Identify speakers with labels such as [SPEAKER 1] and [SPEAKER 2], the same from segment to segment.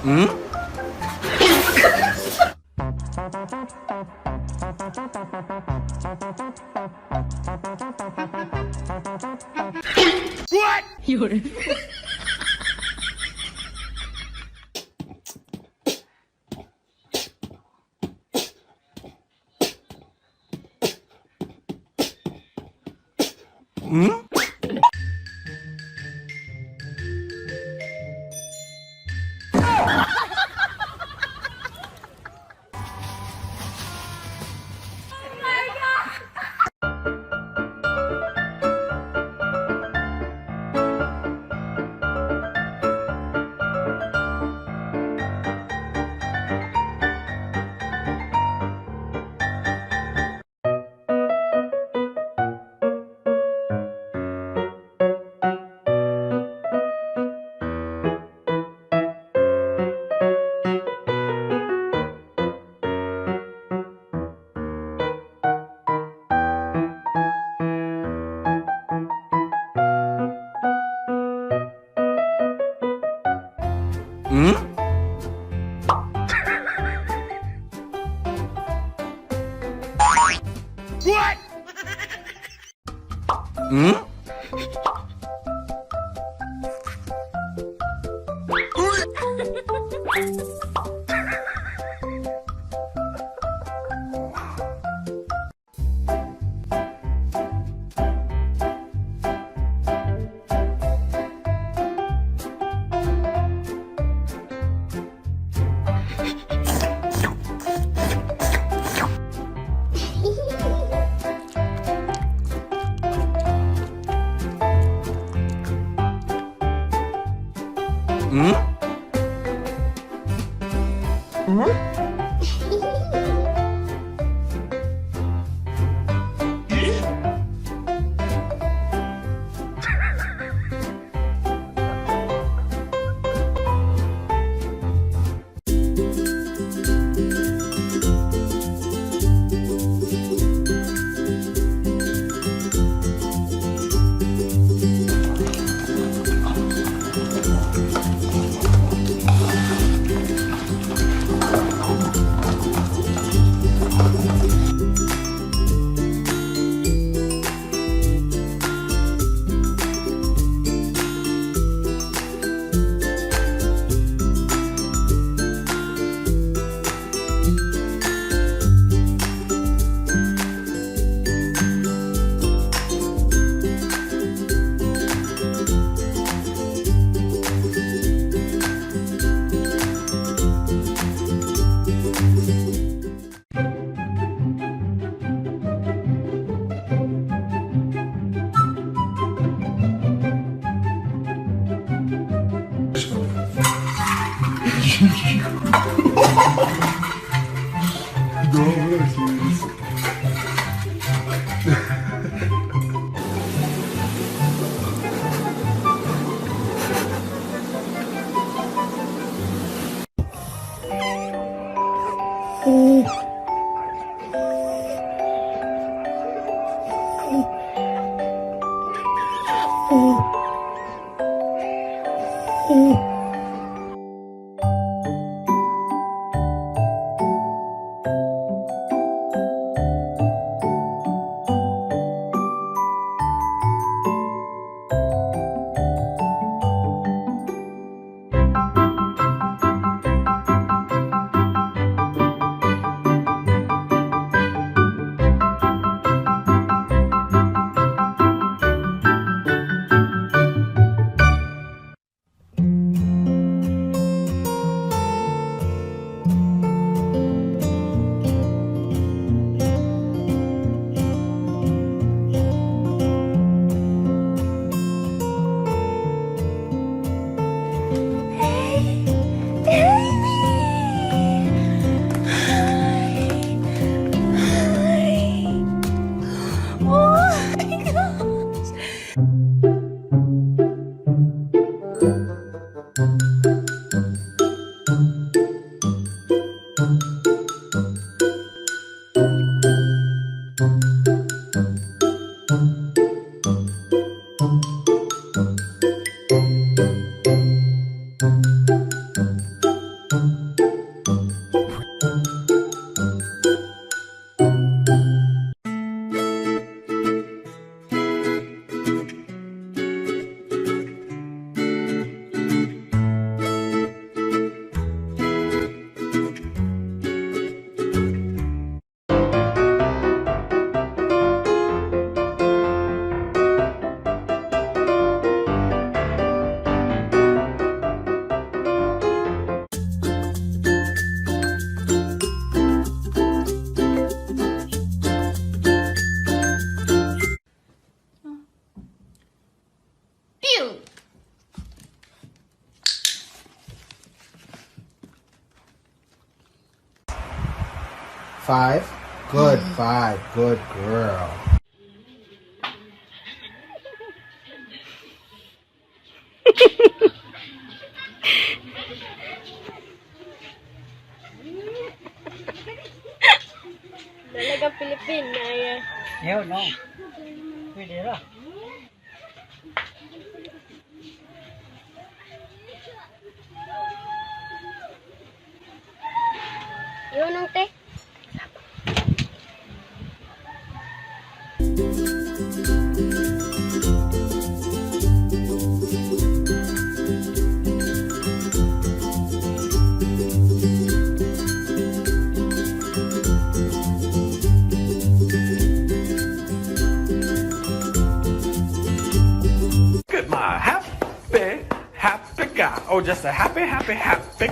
[SPEAKER 1] Hı?
[SPEAKER 2] What?
[SPEAKER 1] Hı? Hı?
[SPEAKER 2] What?
[SPEAKER 1] Hı? Hı? Pew!
[SPEAKER 2] Five. Good five. Good girl.
[SPEAKER 1] Talagang Pilipina yan.
[SPEAKER 3] Yo, no. Pwede ra.
[SPEAKER 1] Yun ang te.
[SPEAKER 4] Happy guy. Oh, just a happy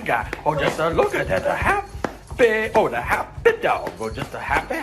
[SPEAKER 4] guy. Oh, just a look at that, a happy, oh, the happy dog. Oh, just a happy.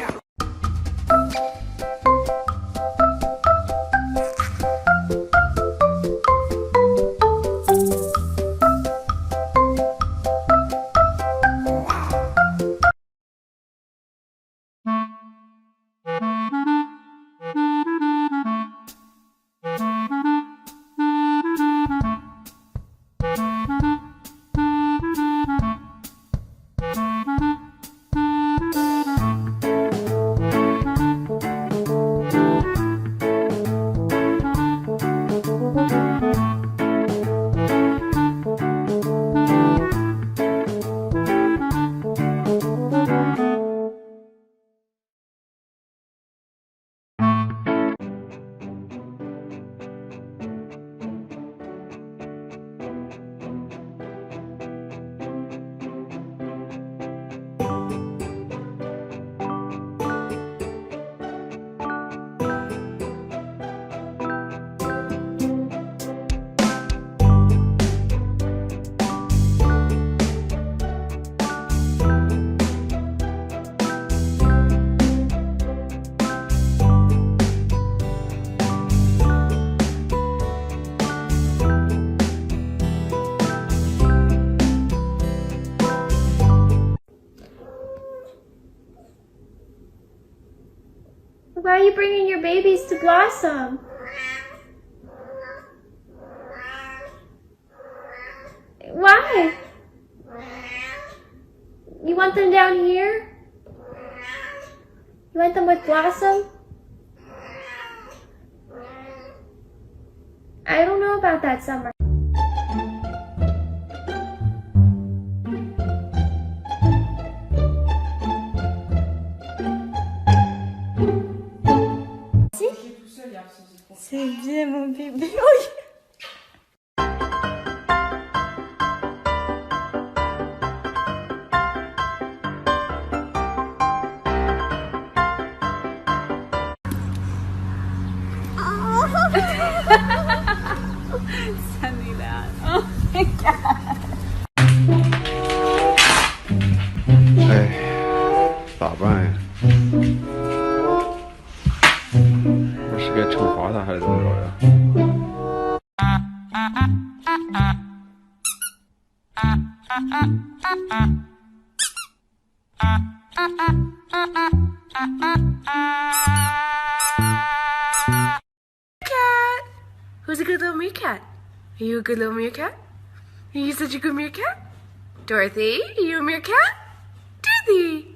[SPEAKER 1] Why are you bringing your babies to Blossom? Why? You want them down here? You want them with Blossom? I don't know about that, Summer.
[SPEAKER 5] C'est bien mon bébé. Oui. Sanila. Oh my god.
[SPEAKER 6] 哎，咋办呀？我是该惩罚他还是怎么着呀？Who's
[SPEAKER 5] a good little meerkat? Are you a good little meerkat? Are you such a good meerkat? Dorothy, are you a meerkat? Dorothy!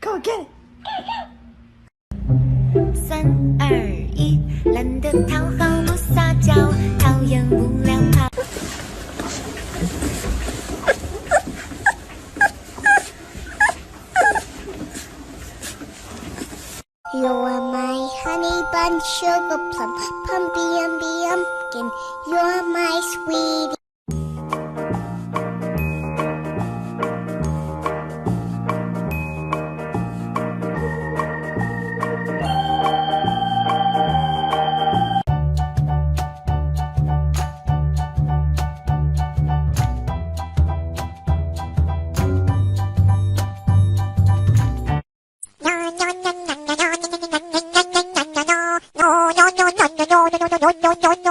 [SPEAKER 5] Go get it.
[SPEAKER 7] 3、2、1，懒得讨好不撒娇，讨厌无聊跑。You're my honey bun, sugar plum, pumpy umby umpkin. You're my sweetie. No, no, no, no, no, no, no, no, no, no, no, no, no, no, no, no, no, no, no,